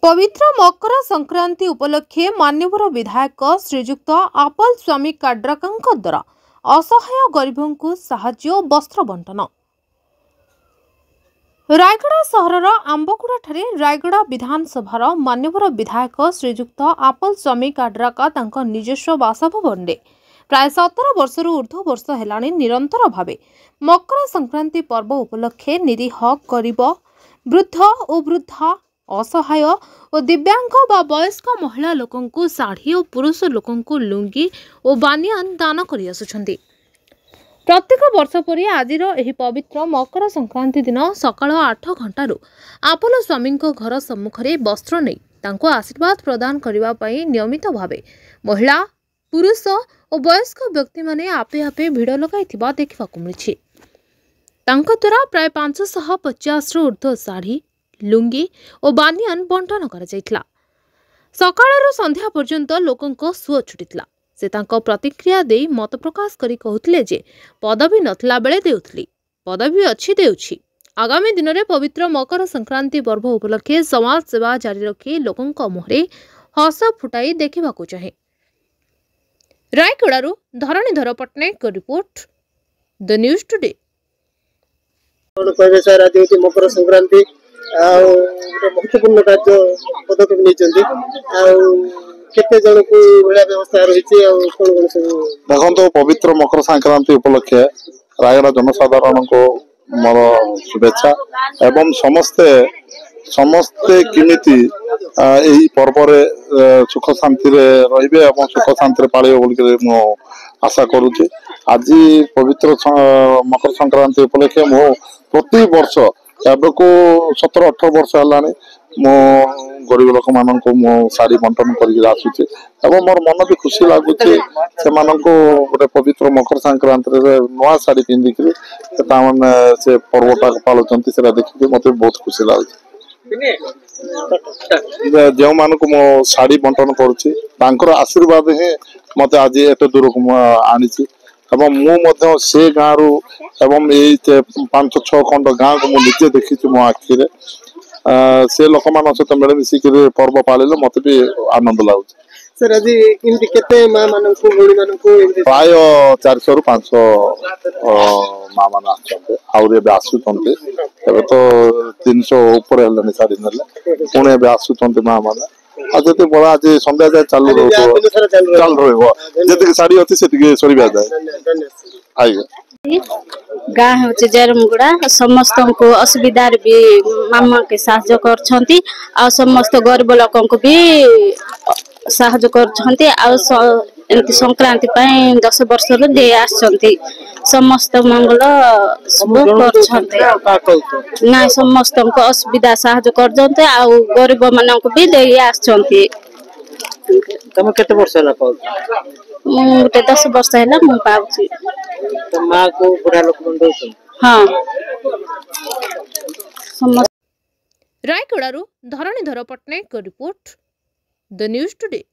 पवित्र मकर संक्रांति उपलक्षे मान्यवर विधायक श्रीजुक्त आपल स्वामी काड्राकांक द्वारा असहाय गरीबों को साहाय्य और वस्त्र बंटन। रायगड़ा सहरर आंबगुड़ा ठारे रायगड़ा विधानसभार मान्यवर विधायक श्रीजुक्त आपल स्वामी काड्राका तांको निजस्व बासभवन प्राय 17 वर्षर ऊर्ध्व वर्ष हेलाणी निरंतर भावे मकर संक्रांति पर्व उपलक्षे निरीह गरीब वृद्ध और वृद्धा असहाय और दिव्यांग व वयस्क महिला लोकंकु साड़ी और पुरुष लोकंकु लुंगी और बानियान दान करि आसुछन्ति। प्रत्येक वर्ष परि आजिर एही पवित्र मकर संक्रांति दिन सकाळ 8 घंटारू आपल स्वामी घर सम्मुखरे वस्त्र नै तांको आशीर्वाद प्रदान करिबा पई नियमित भावे महिला पुरुष और वयस्क व्यक्ति माने आपे आपे भिड़ लगाइथिबा देखिबाकु मिलिछि। तांको द्वारा प्राय 550 रु ऊर्ध्व साड़ी लुंगी और बानियान बंटन करा जायतिला। सकाळरू संध्या पर्यंत लोकंको सुଅ छुटितला। से तांको प्रतिक्रिया देई मत प्रकाश करी कहउथिले जे पदवी नथला बेले देउथली, पदवी अछि देउछि। आगामी दिन में पवित्र मकर संक्रांति पर्व उपलक्षे समाज सेवा जारी रखी लोकंको मुहरे हस फुटाई देखिबाकु चाहे। रायगड़ारू Dharanidhar Pattnaik report the news today. Makar Sankranti महत्वपूर्ण कार्य पदक्षेप केते जन को व्यवस्था रही देखो पवित्र मकर संक्रांति उपलक्षे रायगड़ा जनसाधारण को मोर शुभेच्छा एवं समस्ते किमिति यही पर्व सुख शांति रे सुख शांति पालिबे बोल मो आशा करुच्ची। आज पवित्र मकर संक्रांति उपलक्षे मो प्रति वर्ष को 17-18 वर्ष है मो गरीब लोक मान मो शाड़ी बंटन कर मोर मन भी खुशी लगुच से गोटे पवित्र मकर संक्रांति नुआ शाड़ी पिंधिक से पर्वटा पालुंट से देखिए मत बहुत खुशी लगुच। जो मान को मो शाड़ी बंटन कर आशीर्वाद ही मत आज एत दूर को आनी एवं से गाँव एवं 5-6 खंड गाँव को मुझे देखी मो आखिरे से लोक मान सहित मिलमिशिक पर्व पालिले मत भी आनंद लगुच। प्राय 400 रु 500 माँ मान आसुचंते तो 300 ऊपर है शाड़ी पुणी आसुचंत माँ मान आज बड़ा आज संध्या जाए चालू जी शाड़ी अच्छी से सरिया जाए गाँ हूँ जरमगुड़ा समस्त को असुविधा भी मामा के साहाय्य कर समस्त गरीब लोक भी साहाय्य कर संक्रांति 10 वर्ष दे आसछंती समस्त मंगल ना समस्त को असुविधा साहाय्य कर गरीब मान भी दे आसछंती। तुम केते वर्ष है गोटे 10 वर्ष है मु पाउछि। माँ को बुढ़ा लोक बंधु हाँ रायगड़ारू Dharanidhar Pattnaik report the news today.